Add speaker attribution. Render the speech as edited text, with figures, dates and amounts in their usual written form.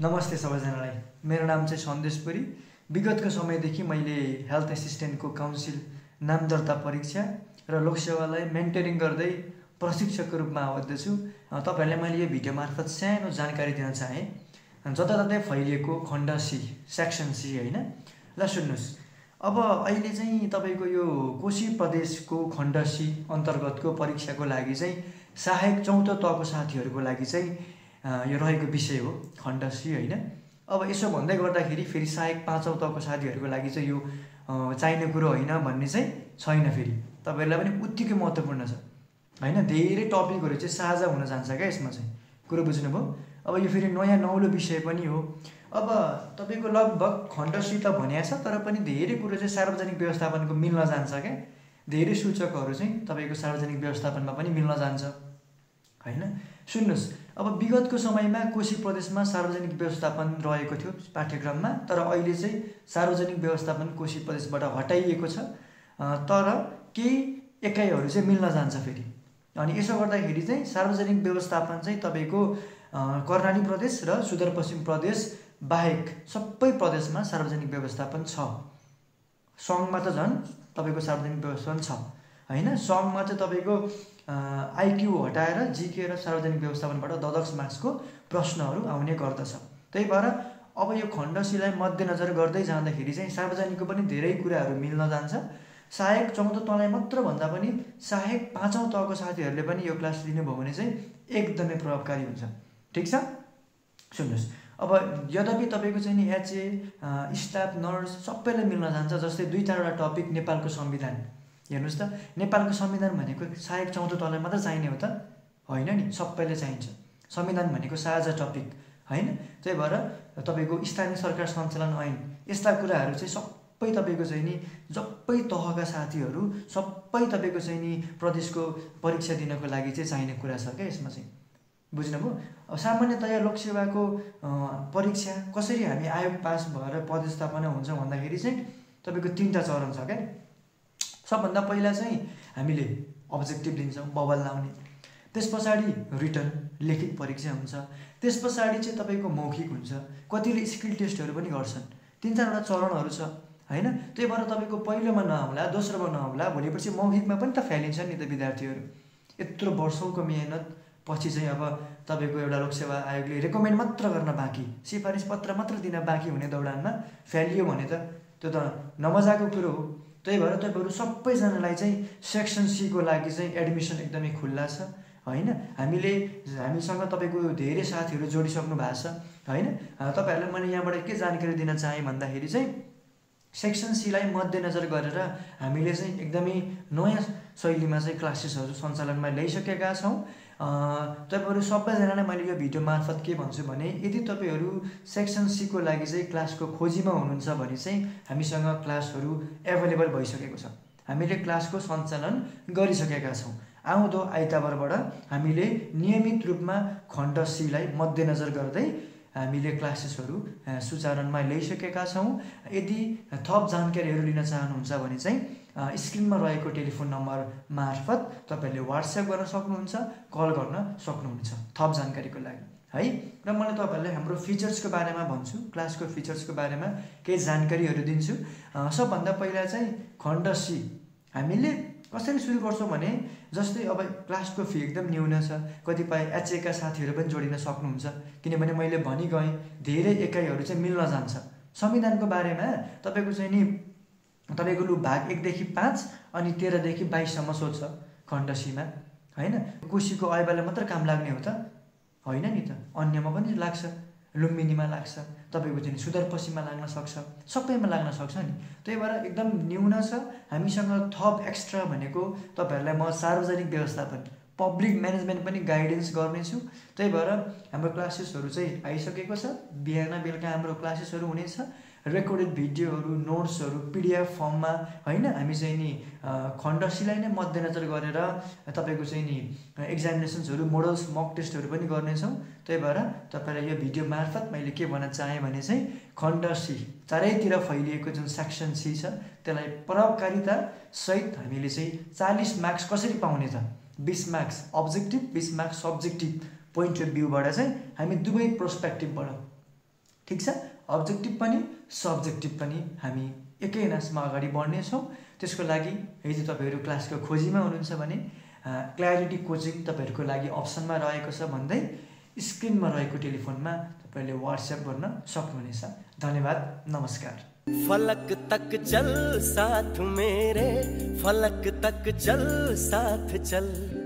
Speaker 1: नमस्ते सबैजनालाई। मेरो नाम चाहिँ सन्देश पुरी। विगतको समयदेखि मैले हेल्थ एसिस्टेन्टको काउन्सिल नाम दर्ता परीक्षा र लोकसेवालाई मेन्टरिङ गर्दै प्रशिक्षकको रूपमा आबद्ध छु। तपाईहरुलाई मैले यो भिडियो मार्फत सानो जानकारी दिन चाहे। जताततै फैलिएको खण्ड सी, सेक्सन सी हैन। ल सुन्नुस्। अब अहिले चाहिँ तपाईको यो कोशी प्रदेशको खण्ड सी अन्तर्गतको परीक्षाको लागि चाहिँ सहायक चौथो तहको साथीहरुको लागि चाहिँ यो रहेको विषय हो खण्ड सी हैन। अब यसो भन्दै गर्दाखेरि फेरि सहायक पाँचौं तहको साथीहरुको लागि चाहिँ यो चाहिने कुरो हैन भन्ने चाहिँ छैन। फेरि तपाईहरुलाई पनि उत्तिकै महत्त्वपूर्ण छ हैन। धेरै टपिकहरु चाहिँ साझा हुन जान्छ के यसमा चाहिँ, कुरो बुझ्नुभयो। अब यो फेरि नयाँ नौलो विषय पनि हो। अब तपाईको लगभग खण्ड सी त भनिया छ, तर पनि धेरै कुरो चाहिँ सार्वजनिक व्यवस्थापनको मिल्न जान्छ के। धेरै सूचकहरु चाहिँ तपाईको सार्वजनिक व्यवस्थापनमा पनि मिल्न जान्छ हैन। सुन्नुस्, अब विगतको समयमा कोशी प्रदेशमा सार्वजनिक व्यवस्थापन रहेको थियो पाठ्यक्रममा, तर अहिले चाहिँ सार्वजनिक व्यवस्थापन कोशी प्रदेशबाट हटाइएको छ। तर केही एकाइहरु चाहिँ मिल्न जान्छ फेरि। अनि यसो गर्दाखेरि चाहिँ सार्वजनिक व्यवस्थापन चाहिँ तपाईको कर्णाली प्रदेश र सुदूरपश्चिम प्रदेश बाहेक सबै प्रदेशमा सार्वजनिक व्यवस्थापन छ। सङ्घमा त झन् तपाईको सार्वजनिक व्यवस्थापन छ हैन। सङ्घमा चाहिँ तपाईको आईक्यू हटाएर जीके र सार्वजनिक व्यवस्थापनबाट ददक्ष मार्क्सको प्रश्नहरु आउने गर्दछ। त्यही भएर अब यो खण्ड सीलाई मध्यनजर गर्दै जाँदाखेरि चाहिँ सार्वजनिकको पनि धेरै कुराहरु मिल्न जान्छ। सहायक चौथो तहलाई मात्र भन्दा पनि सहायक पाँचौं तहको साथीहरुले पनि यो क्लास लिनुभयो भने चाहिँ एकदमै प्रभावकारी हुन्छ। ठीक छ। सुन्नुस्, अब यद्यपि तपाईको चाहिँ नि एचए स्टाफ नर्स सबैले मिल्न जान्छ। जस्तै दुई चारवटा टपिक नेपालको संविधान हेर्नुस् त। नेपालको संविधान भनेको सहायक चौथो तहलाई मात्र चाहिने हो त हैन नि, सबैले चाहिन्छ। संविधान भनेको साझा टपिक हैन। त्यही भएर तपाईको स्थानीय सरकार सञ्चालन ऐन यस्ता कुराहरु चाहिँ सबै तपाईको चाहिँ नि सबै तहका साथीहरु सबै तपाईको चाहिँ नि प्रदेशको परीक्षा दिनको लागि चाहिँ चाहिने कुरा छ के यसमा चाहिँ, बुझ्नुभयो। अब सामान्यतया लोकसेवाको परीक्षा कसरी हामी आयोग पास भएर पदस्थापना हुन्छ भन्दाखेरि चाहिँ तपाईको तीनटा चरण छ के। सबभन्दा पहिला चाहिँ हामीले अब्जेक्टिभ लिन्छौं, बबल लाउने। त्यसपछि रिटन लिखित परीक्षा हुन्छ। त्यसपछि चाहिँ तपाईको मौखिक हुन्छ। कतिले स्किल टेस्टहरु पनि गर्छन्। तीन चारवटा चरणहरु छ हैन। त्यही भएर तपाईको पहिलोमा नआउला, दोस्रोमा नआउला, भोलिपछि मौखिकमा पनि त फ्यालिन्छन् नि त विद्यार्थीहरु। यत्रो वर्षौंको मेहनत पछि चाहिँ अब तपाईको एउटा लोकसेवा आयोगले रेकमेन्ड मात्र गर्न बाँकी, सिफारिस पत्र मात्र दिन बाँकी हुने दौडानमा फ्यालियो भने त त्यो त नमजाको कुरो हो। त्यही भएर तपाईहरु सबैजनालाई चाहिँ सेक्सन सी को लागि चाहिँ एडमिसन एकदमै खुल्ला छ हैन। हामीसँग तपाईको धेरै साथीहरु जोडिसक्नु भएको छ हैन। तपाईहरुलाई मैले यहाँबाट के जानकारी दिन चाहे भन्दाखेरि चाहिँ सेक्सन सी लाई मध्यनजर गरेर हामीले चाहिँ एकदमै नयाँ शैलीमा चाहिँ क्लासेसहरु सञ्चालनमा ल्याइसकेका छौं। तपाईहरु सबैजनालाई मैले यो भिडियो मार्फत के भन्छु भने, यदि तपाईहरु सेक्सन सी को लागि चाहिँ क्लासको खोजीमा हुनुहुन्छ भने चाहिँ हामीसँग क्लासहरु अवेलेबल भइसकेको छ। हामीले क्लासको सञ्चालन गरिसकेका छौं। आउँदो आइतबारबाट हामीले नियमित रूपमा खण्ड सी लाई मध्यनजर गर्दै हामीले क्लासेसहरु सुचारुमा ल्याइसकेका छौं। यदि थप जानकारीहरु लिन चाहनुहुन्छ भने चाहिँ स्क्रिनमा रहेको टेलिफोन नम्बर मार्फत तपाईले व्हाट्सएप गर्न सक्नुहुन्छ, कल गर्न सक्नुहुन्छ थप जानकारीको लागि है। र मैले तपाईहरुलाई हाम्रो फिचर्सको बारेमा भन्छु, क्लासको फिचर्सको बारेमा केही जानकारीहरु दिन्छु। सबभन्दा पहिला चाहिँ खण्ड सी हामीले कसरी सुरु गर्छौं भने, जस्तै अब क्लासको फी एकदम न्यून छ। कतिपय एचए का साथीहरु पनि जोडिन सक्नुहुन्छ, किनभने मैले भनि गए धेरै एकाइहरु चाहिँ मिल्न जान्छ। संविधानको बारेमा तपाईको चाहिँ नि तपाईको लु भाग 1 देखि 5 अनि 13 देखि 22 सम्म सोध्छ खण्ड सी मा हैन। कोशीको ऐबाले मात्र काम लाग्ने हो त हैन नि त, अन्यमा पनि लाग्छ, लुम्बिनीमा लाग्छ, तपाईको चाहिँ सुदूरपश्चिममा लाग्न सक्छ, सबैमा लाग्न सक्छ नि। त्यही भएर एकदम न्यून छ। हामीसँग थप एक्स्ट्रा भनेको तपाईहरुलाई म सार्वजनिक व्यवस्थापन पब्लिक म्यानेजमेन्ट पनि गाइडेन्स गर्नेछु। त्यही भएर हाम्रो क्लासेसहरु चाहिँ आइसकेको छ। बिहान बेलुका हाम्रो क्लासेसहरु हुनेछ। रेकर्डेड भिडियोहरु, नोट्सहरु पीडीएफ फर्ममा हैन। हामी चाहिँ नि खण्ड सी लाई नै मध्यनजर गरेर तपाईको चाहिँ नि एक्जामिनेसन्सहरु, मोडल्स, मक टेस्टहरु पनि गर्नेछौं। त्यही भएर तपाईलाई यो भिडियो मार्फत मैले के भन्न चाहे भने चाहिँ खण्ड सी चारैतिर फैलिएको जुन सेक्सन सी छ त्यसलाई प्रभावकारिता सहित हामीले चाहिँ 40 मार्क्स कसरी पाउने त, 20 marks objective, 20 marks subjective point of भ्यूबाट चाहिँ हामी दुवै पर्सपेक्टिभबाट ठिक छ, अब्जेक्टिभ पनि सब्जेक्टिभ पनि हामी एकै नासमा अगाडि बढ्नेछौँ। त्यसको लागि यदि तपाईँहरू क्लासको खोजीमा हुनुहुन्छ भने क्ल्यारिटी कोचिङ तपाईँहरूको लागि अप्सनमा रहेको छ भन्दै स्क्रिनमा रहेको टेलिफोनमा तपाईँले व्हाट्सएप गर्न सक्नुहुनेछ। धन्यवाद, नमस्कार।
Speaker 2: फलक तक चल साथ मेरे, फलक तक चल साथ चल।